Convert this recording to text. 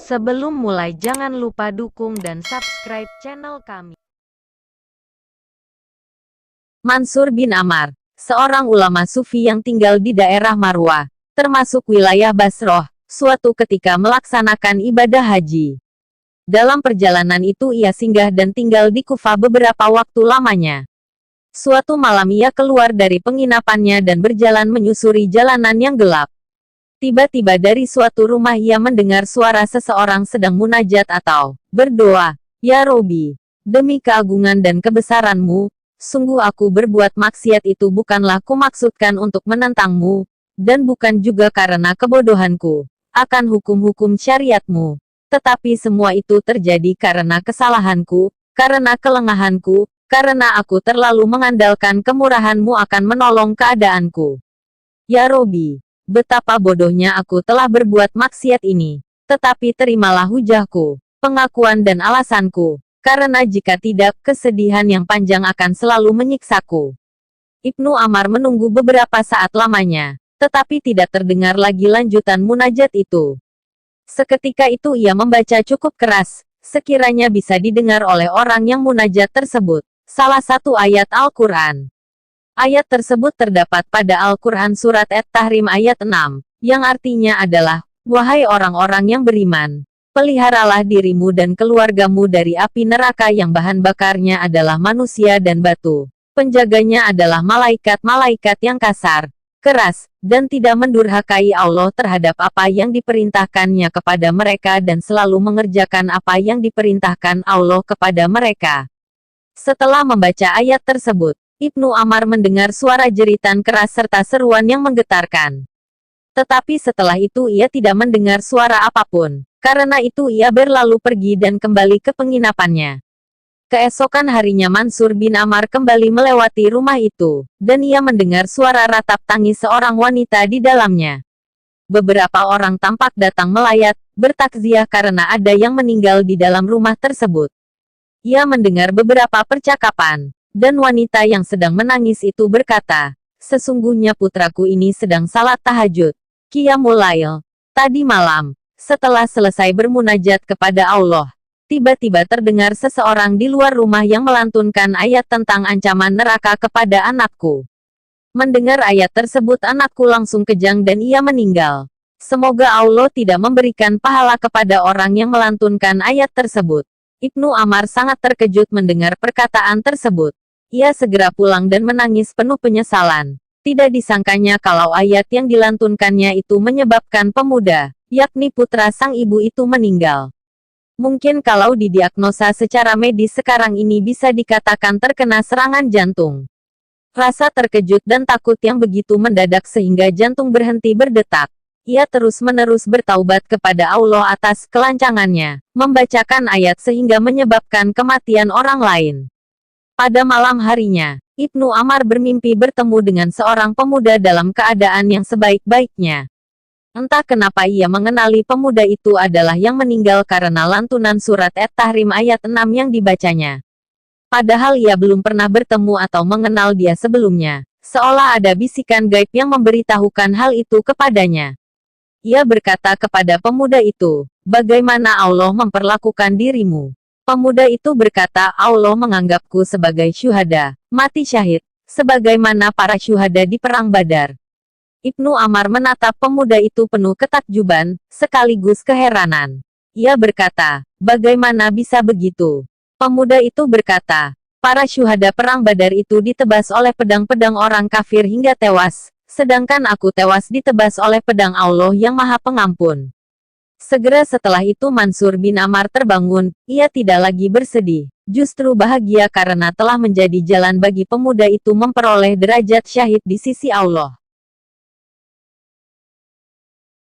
Sebelum mulai jangan lupa dukung dan subscribe channel kami. Mansur bin Ammar, seorang ulama sufi yang tinggal di daerah Marwah, termasuk wilayah Basroh, suatu ketika melaksanakan ibadah haji. Dalam perjalanan itu ia singgah dan tinggal di Kufah beberapa waktu lamanya. Suatu malam ia keluar dari penginapannya dan berjalan menyusuri jalanan yang gelap. Tiba-tiba dari suatu rumah ia mendengar suara seseorang sedang munajat atau berdoa, "Ya Robi, demi keagungan dan kebesaran-Mu, sungguh aku berbuat maksiat itu bukanlah kumaksudkan untuk menentang-Mu, dan bukan juga karena kebodohanku akan hukum-hukum syariat-Mu. Tetapi semua itu terjadi karena kesalahanku, karena kelengahanku, karena aku terlalu mengandalkan kemurahan-Mu akan menolong keadaanku. Ya Robi, betapa bodohnya aku telah berbuat maksiat ini. Tetapi terimalah hujahku, pengakuan dan alasanku, karena jika tidak, kesedihan yang panjang akan selalu menyiksaku." Ibnu Ammar menunggu beberapa saat lamanya, tetapi tidak terdengar lagi lanjutan munajat itu. Seketika itu ia membaca cukup keras, sekiranya bisa didengar oleh orang yang munajat tersebut, salah satu ayat Al-Quran. Ayat tersebut terdapat pada Al-Quran Surat At-Tahrim ayat 6, yang artinya adalah, "Wahai orang-orang yang beriman, peliharalah dirimu dan keluargamu dari api neraka yang bahan bakarnya adalah manusia dan batu. Penjaganya adalah malaikat-malaikat yang kasar, keras, dan tidak mendurhakai Allah terhadap apa yang diperintahkannya kepada mereka dan selalu mengerjakan apa yang diperintahkan Allah kepada mereka." Setelah membaca ayat tersebut, Ibnu Ammar mendengar suara jeritan keras serta seruan yang menggetarkan. Tetapi setelah itu ia tidak mendengar suara apapun. Karena itu ia berlalu pergi dan kembali ke penginapannya. Keesokan harinya Mansur bin Ammar kembali melewati rumah itu, dan ia mendengar suara ratap tangis seorang wanita di dalamnya. Beberapa orang tampak datang melayat, bertakziah karena ada yang meninggal di dalam rumah tersebut. Ia mendengar beberapa percakapan, dan wanita yang sedang menangis itu berkata, "Sesungguhnya putraku ini sedang salat tahajud, Qiyamul Lail, tadi malam. Setelah selesai bermunajat kepada Allah, tiba-tiba terdengar seseorang di luar rumah yang melantunkan ayat tentang ancaman neraka kepada anakku. Mendengar ayat tersebut anakku langsung kejang dan ia meninggal. Semoga Allah tidak memberikan pahala kepada orang yang melantunkan ayat tersebut." Ibnu Ammar sangat terkejut mendengar perkataan tersebut. Ia segera pulang dan menangis penuh penyesalan. Tidak disangkanya kalau ayat yang dilantunkannya itu menyebabkan pemuda, yakni putra sang ibu itu meninggal. Mungkin kalau didiagnosa secara medis sekarang ini bisa dikatakan terkena serangan jantung. Rasa terkejut dan takut yang begitu mendadak sehingga jantung berhenti berdetak. Ia terus-menerus bertaubat kepada Allah atas kelancangannya, membacakan ayat sehingga menyebabkan kematian orang lain. Pada malam harinya, Ibnu Ammar bermimpi bertemu dengan seorang pemuda dalam keadaan yang sebaik-baiknya. Entah kenapa ia mengenali pemuda itu adalah yang meninggal karena lantunan surat At-Tahrim ayat 6 yang dibacanya. Padahal ia belum pernah bertemu atau mengenal dia sebelumnya, seolah ada bisikan gaib yang memberitahukan hal itu kepadanya. Ia berkata kepada pemuda itu, "Bagaimana Allah memperlakukan dirimu?" Pemuda itu berkata, "Allah menganggapku sebagai syuhada, mati syahid, sebagaimana para syuhada di Perang Badar." Ibnu Ammar menatap pemuda itu penuh ketakjuban, sekaligus keheranan. Ia berkata, "Bagaimana bisa begitu?" Pemuda itu berkata, "Para syuhada Perang Badar itu ditebas oleh pedang-pedang orang kafir hingga tewas, sedangkan aku tewas ditebas oleh pedang Allah yang Maha Pengampun." Segera setelah itu Mansur bin Ammar terbangun, ia tidak lagi bersedih, justru bahagia karena telah menjadi jalan bagi pemuda itu memperoleh derajat syahid di sisi Allah.